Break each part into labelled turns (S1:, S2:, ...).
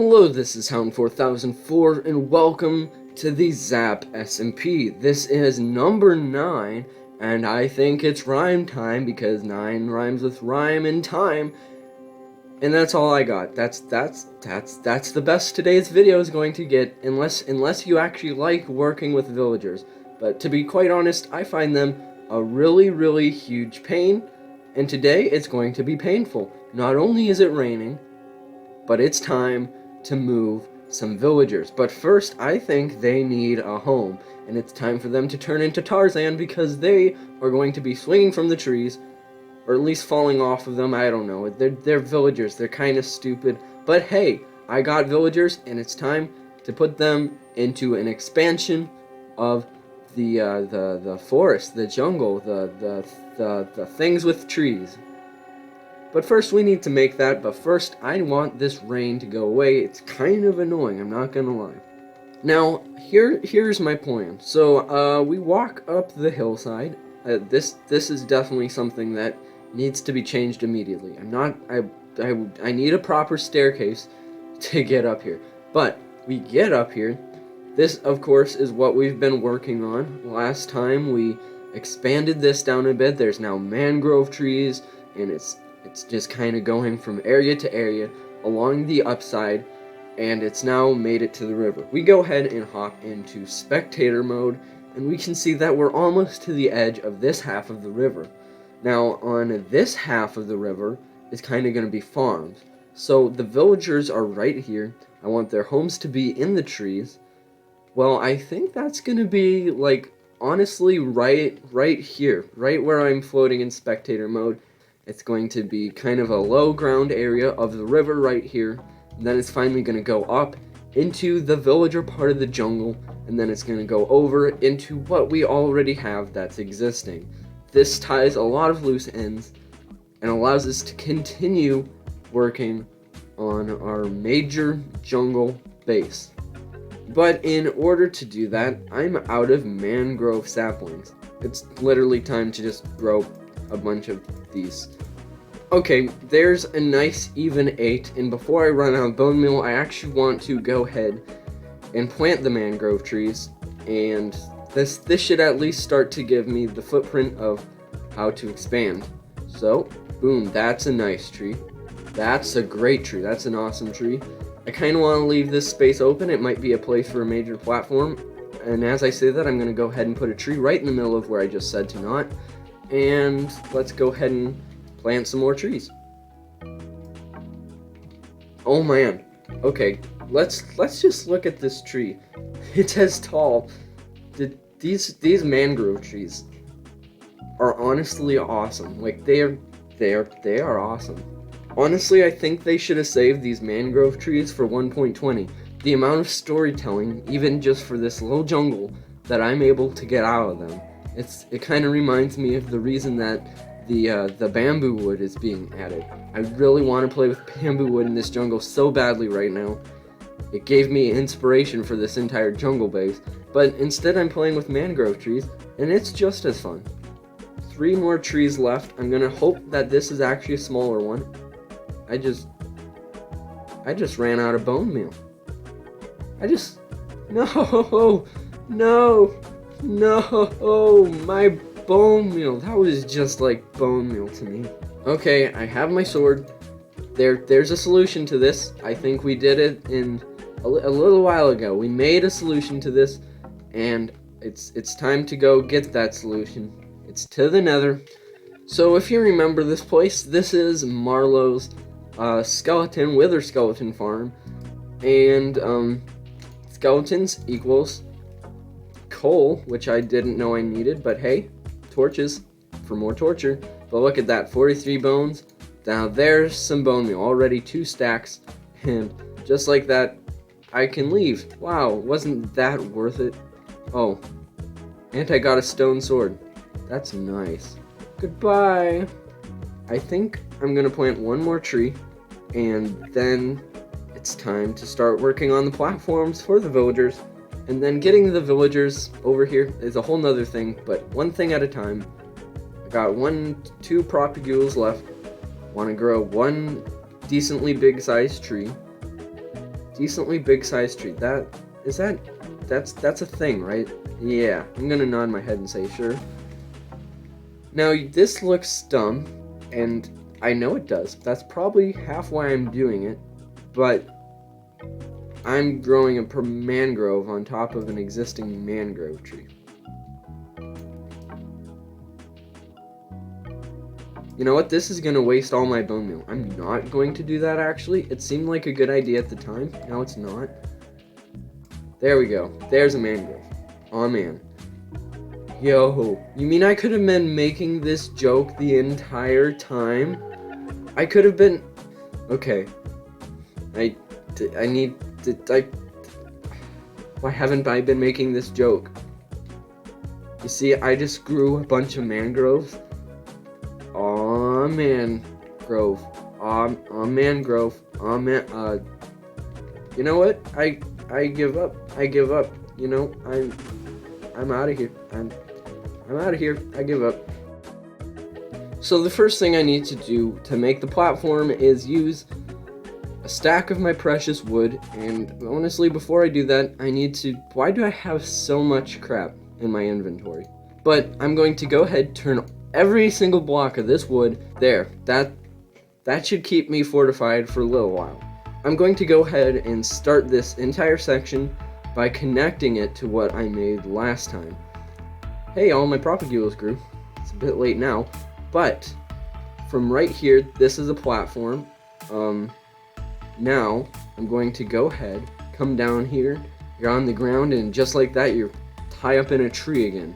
S1: Hello, this is Hound 4004, and welcome to the ZAP SMP. This is number 9, and I think it's rhyme time because 9 rhymes with rhyme and time. And that's all I got. That's the best today's video is going to get, unless you actually like working with villagers. But to be quite honest, I find them a really huge pain, and today it's going to be painful. Not only is it raining, but it's time to move some villagers. But first, I think they need a home, and it's time for them to turn into Tarzan because they are going to be swinging from the trees, or at least falling off of them. I don't know. They're villagers. They're kind of stupid. But hey, I got villagers, and it's time to put them into an expansion of the forest, the jungle, the things with trees. But first we need to make that, but first I want this rain to go away. It's kind of annoying, I'm not gonna lie. Now, here's my plan. So, we walk up the hillside. This is definitely something that needs to be changed immediately. I need a proper staircase to get up here. But, we get up here. This, of course, is what we've been working on. Last time we expanded this down a bit. There's now mangrove trees, and it's just kind of going from area to area along the upside, and it's now made it to the river. We go ahead and hop into spectator mode, and we can see that we're almost to the edge of this half of the river. Now, on this half of the river is kind of going to be farms. So the villagers are right here. I want their homes to be in the trees. Well, I think that's going to be, like, honestly, right here. Right where I'm floating in spectator mode. It's going to be kind of a low ground area of the river right here. And then it's finally going to go up into the villager part of the jungle. And then it's going to go over into what we already have that's existing. This ties a lot of loose ends and allows us to continue working on our major jungle base. But in order to do that, I'm out of mangrove saplings. It's literally time to just grow a bunch of these. Okay, there's a nice even 8, and before I run out of bone meal, I actually want to go ahead and plant the mangrove trees, and this should at least start to give me the footprint of how to expand. So, boom, that's a nice tree. That's a great tree. That's an awesome tree. I kind of want to leave this space open. It might be a place for a major platform, and as I say that, I'm going to go ahead and put a tree right in the middle of where I just said to not. And let's go ahead and plant some more trees. Oh man. Okay, let's just look at this tree. It's as tall. These mangrove trees are honestly awesome. Like they are awesome. Honestly, I think they should have saved these mangrove trees for 1.20. The amount of storytelling, even just for this little jungle, that I'm able to get out of them. It kind of reminds me of the reason that the bamboo wood is being added. I really want to play with bamboo wood in this jungle so badly right now. It gave me inspiration for this entire jungle base, but instead I'm playing with mangrove trees, and it's just as fun. 3 more trees left. I'm gonna hope that this is actually a smaller one. I just ran out of bone meal. No, my bone meal. That was just like bone meal to me. Okay, I have my sword. There's a solution to this. I think we did it in a little while ago. We made a solution to this, and it's time to go get that solution. It's to the nether. So if you remember this place, this is Marlowe's wither skeleton farm, and skeletons equals coal, which I didn't know I needed, but hey, torches for more torture. But look at that, 43 bones. Now there's some bone meal, already 2 stacks, and just like that, I can leave. Wow, wasn't that worth it? Oh, and I got a stone sword. That's nice. Goodbye. I think I'm gonna plant 1 more tree, and then it's time to start working on the platforms for the villagers. And then getting the villagers over here is a whole nother thing, but one thing at a time. I got 2 propagules left. Want to grow 1 decently big sized tree. decently big sized tree. That's a thing, right? Yeah, I'm gonna nod my head and say sure. Now this looks dumb, and I know it does. That's probably half why I'm doing it, but I'm growing a mangrove on top of an existing mangrove tree. You know what? This is going to waste all my bone meal. I'm not going to do that, actually. It seemed like a good idea at the time. Now it's not. There we go. There's a mangrove. Aw, man. Yo, you mean I could have been making this joke the entire time? I could have been... Okay. I need to... Why haven't I been making this joke? You see, I just grew a bunch of mangroves. Aw, mangrove. Aw, mangrove. Aw, man, you know what? I give up. I give up. You know, I'm out of here. I'm out of here. I give up. So the first thing I need to do to make the platform is use a stack of my precious wood, and honestly, before I do that, I need to... Why do I have so much crap in my inventory? But I'm going to go ahead, turn every single block of this wood there. That should keep me fortified for a little while. I'm going to go ahead and start this entire section by connecting it to what I made last time. Hey, all my propagules grew. It's a bit late now, but from right here, this is a platform. Now I'm going to go ahead, come down here, you're on the ground, and just like that, you're tied up in a tree again.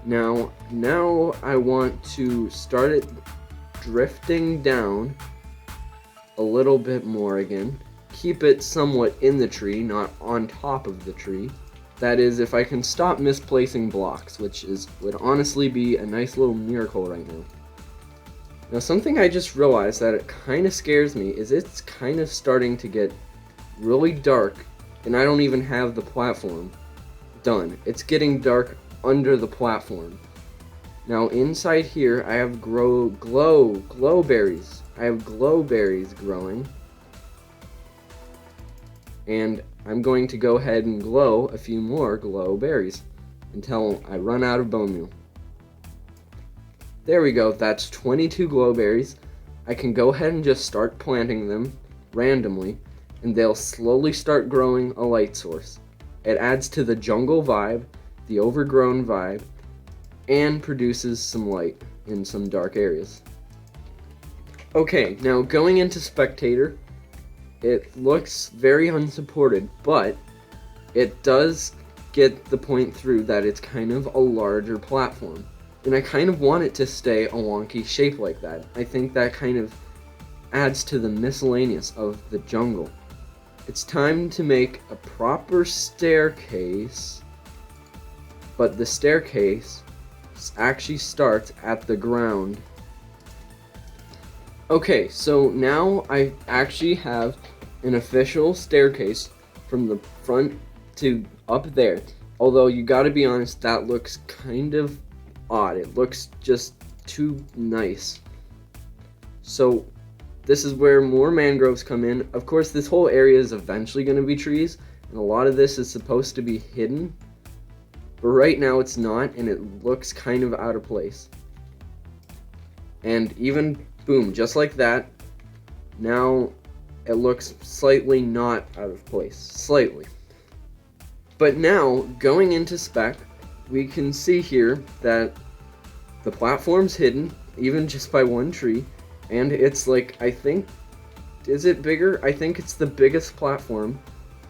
S1: Now I want to start it drifting down a little bit more again. Keep it somewhat in the tree, not on top of the tree. That is, if I can stop misplacing blocks, which would honestly be a nice little miracle right now. Now, something I just realized that it kind of scares me is it's kind of starting to get really dark, and I don't even have the platform done. It's getting dark under the platform. Now, inside here, I have glow berries. I have glow berries growing. And I'm going to go ahead and glow a few more glow berries until I run out of bone meal. There we go, that's 22 glow berries. I can go ahead and just start planting them randomly, and they'll slowly start growing a light source. It adds to the jungle vibe, the overgrown vibe, and produces some light in some dark areas. Okay, now going into spectator, it looks very unsupported, but it does get the point through that it's kind of a larger platform. And I kind of want it to stay a wonky shape like that. I think that kind of adds to the miscellaneous of the jungle. It's time to make a proper staircase, but the staircase actually starts at the ground. Okay, so now I actually have an official staircase from the front to up there. Although you gotta be honest, that looks kind of odd. It looks just too nice. So this is where more mangroves come in. Of course, this whole area is eventually going to be trees, and a lot of this is supposed to be hidden, but right now it's not, and it looks kind of out of place. And even boom, just like that, now it looks slightly not out of place, slightly. But now, going into spec, we can see here that the platform's hidden, even just by one tree, and it's like, I think, is it bigger? I think it's the biggest platform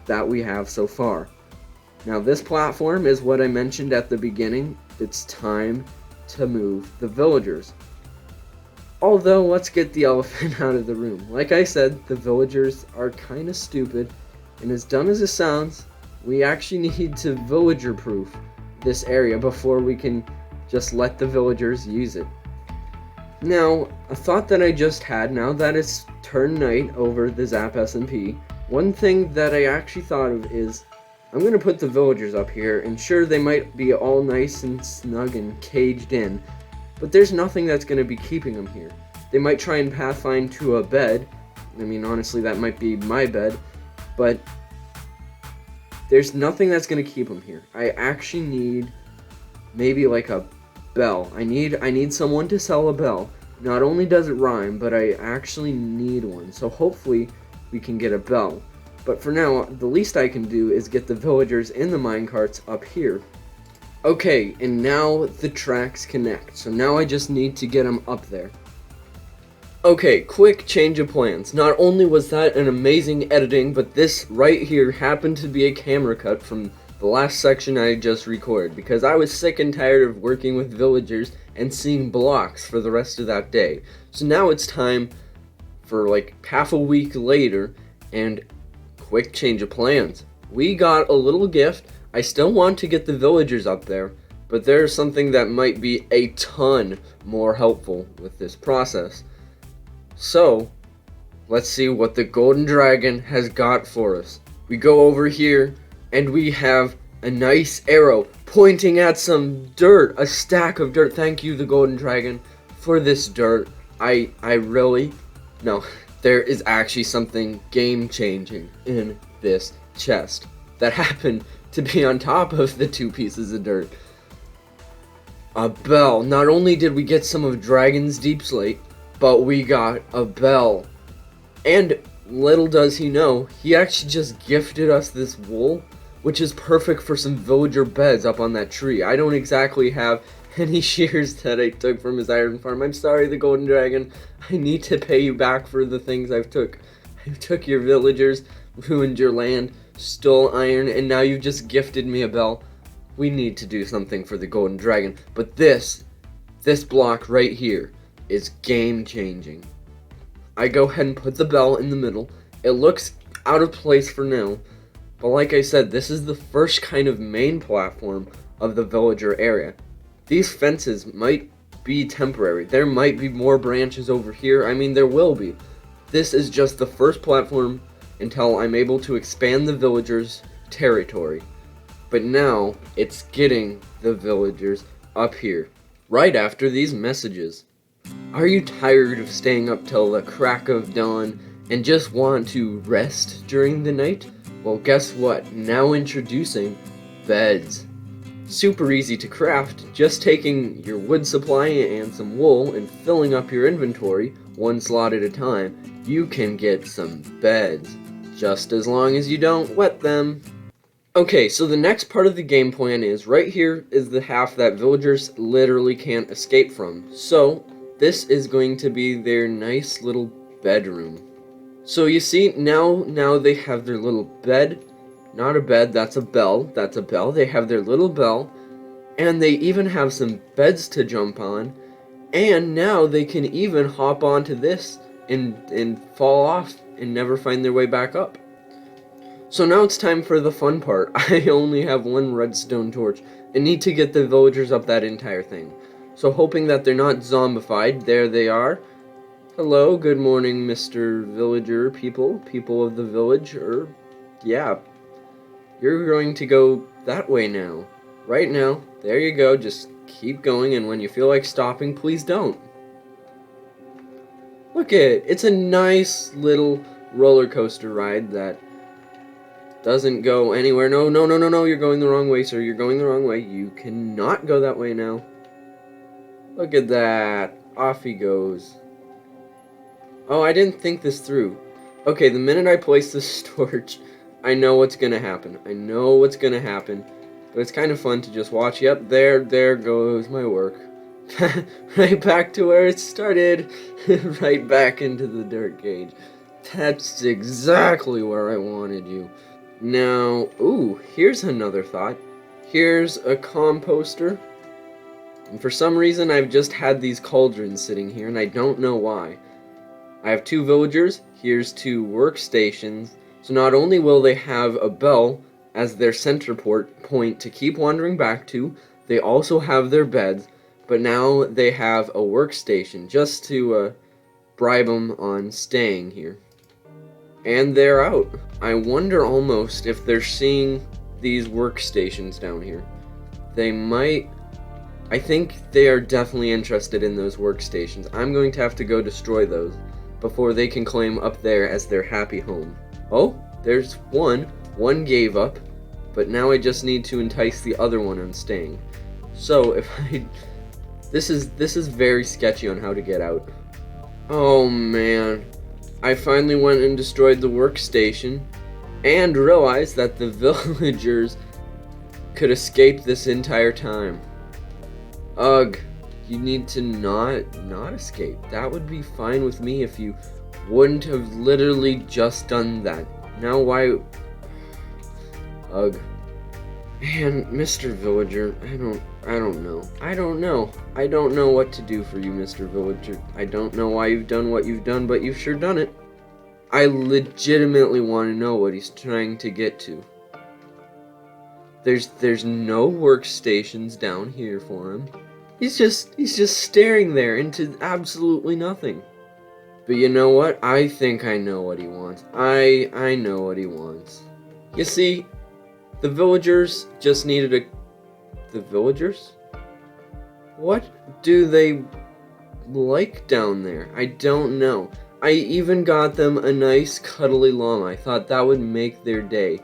S1: that we have so far. Now this platform is what I mentioned at the beginning. It's time to move the villagers. Although, let's get the elephant out of the room. Like I said, the villagers are kind of stupid, and as dumb as it sounds, we actually need to villager-proof this area before we can just let the villagers use it. Now, a thought that I just had, now that it's turn night over the ZAP SMP, one thing that I actually thought of is, I'm going to put the villagers up here, and sure, they might be all nice and snug and caged in, but there's nothing that's going to be keeping them here. They might try and pathfind to a bed. I mean, honestly, that might be my bed, but there's nothing that's gonna keep them here. I actually need maybe like a bell. I need someone to sell a bell. Not only does it rhyme, but I actually need one. So hopefully we can get a bell. But for now, the least I can do is get the villagers in the minecarts up here. Okay, and now the tracks connect. So now I just need to get them up there. Okay, quick change of plans. Not only was that an amazing editing, but this right here happened to be a camera cut from the last section I just recorded, because I was sick and tired of working with villagers and seeing blocks for the rest of that day. So now it's time for like half a week later, and quick change of plans. We got a little gift. I still want to get the villagers up there, but there's something that might be a ton more helpful with this process. So, let's see what the golden dragon has got for us. We go over here, and we have a nice arrow pointing at some dirt, a stack of dirt. Thank you, the golden dragon, for this dirt. No, there is actually something game-changing in this chest that happened to be on top of the 2 pieces of dirt. A bell. Not only did we get some of Dragon's Deep Slate, but we got a bell. And little does he know, he actually just gifted us this wool, which is perfect for some villager beds up on that tree. I don't exactly have any shears that I took from his iron farm. I'm sorry, the golden dragon. I need to pay you back for the things I've took. I took your villagers, ruined your land, stole iron, and now you've just gifted me a bell. We need to do something for the golden dragon. But this block right here is game-changing. I go ahead and put the bell in the middle. It looks out of place for now, but like I said, this is the first kind of main platform of the villager area. These fences might be temporary. There might be more branches over here. I mean, there will be. This is just the first platform until I'm able to expand the villagers' territory. But now, it's getting the villagers up here, right after these messages. Are you tired of staying up till the crack of dawn and just want to rest during the night? Well, guess what? Now introducing beds. Super easy to craft, just taking your wood supply and some wool and filling up your inventory one slot at a time. You can get some beds, just as long as you don't wet them. Okay, so the next part of the game plan is, right here is the half that villagers literally can't escape from. So, this is going to be their nice little bedroom. So you see, now they have their little bed. Not a bed, that's a bell. That's a bell. They have their little bell. And they even have some beds to jump on. And now they can even hop onto this and fall off and never find their way back up. So now it's time for the fun part. I only have one redstone torch and need to get the villagers up that entire thing. So hoping that they're not zombified, there they are. Hello, good morning, Mr. Villager people of the village, yeah. You're going to go that way now. Right now, there you go, just keep going, and when you feel like stopping, please don't. Look at it, it's a nice little roller coaster ride that doesn't go anywhere. No, you're going the wrong way, sir, you're going the wrong way. You cannot go that way now. Look at that. Off he goes. Oh, I didn't think this through. Okay, the minute I place this torch, I know what's gonna happen. I know what's gonna happen. But it's kind of fun to just watch. Yep, there goes my work. Right back to where it started. Right back into the dirt cage. That's exactly where I wanted you. Now, ooh, here's another thought. Here's a composter. And for some reason, I've just had these cauldrons sitting here, and I don't know why. I have 2 villagers, here's 2 workstations, so not only will they have a bell as their center point to keep wandering back to, they also have their beds, but now they have a workstation just to bribe them on staying here. And they're out. I wonder almost if they're seeing these workstations down here. They might. I think they are definitely interested in those workstations. I'm going to have to go destroy those before they can claim up there as their happy home. Oh, there's one gave up, but now I just need to entice the other one on staying. So if this is very sketchy on how to get out. Oh man, I finally went and destroyed the workstation and realized that the villagers could escape this entire time. Ugh, you need to not escape. That would be fine with me if you wouldn't have literally just done that. Now why? Ugh. Man, Mr. Villager, I don't know. I don't know what to do for you, Mr. Villager. I don't know why you've done what you've done, but you've sure done it. I legitimately want to know what he's trying to get to. There's no workstations down here for him. He's just staring there into absolutely nothing. But you know what? I think I know what he wants. I know what he wants. You see, the villagers just needed a... The villagers? What do they like down there? I don't know. I even got them a nice cuddly llama. I thought that would make their day.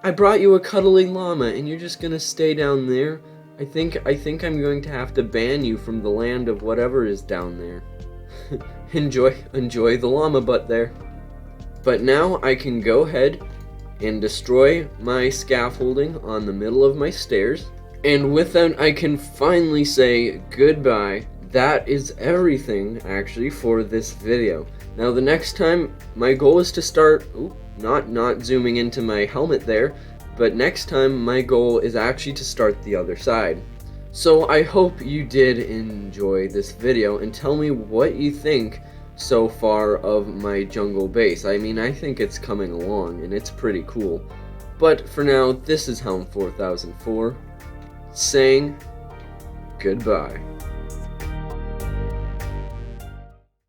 S1: I brought you a cuddly llama and you're just gonna stay down there? I think I'm going to have to ban you from the land of whatever is down there. enjoy the llama butt there. But now I can go ahead and destroy my scaffolding on the middle of my stairs. And with that, I can finally say goodbye. That is everything, actually, for this video. Now, the next time, my goal is to start... Ooh, not zooming into my helmet there. But next time, my goal is actually to start the other side. So, I hope you did enjoy this video, and tell me what you think so far of my jungle base. I mean, I think it's coming along, and it's pretty cool. But for now, this is Helm 4004, saying goodbye.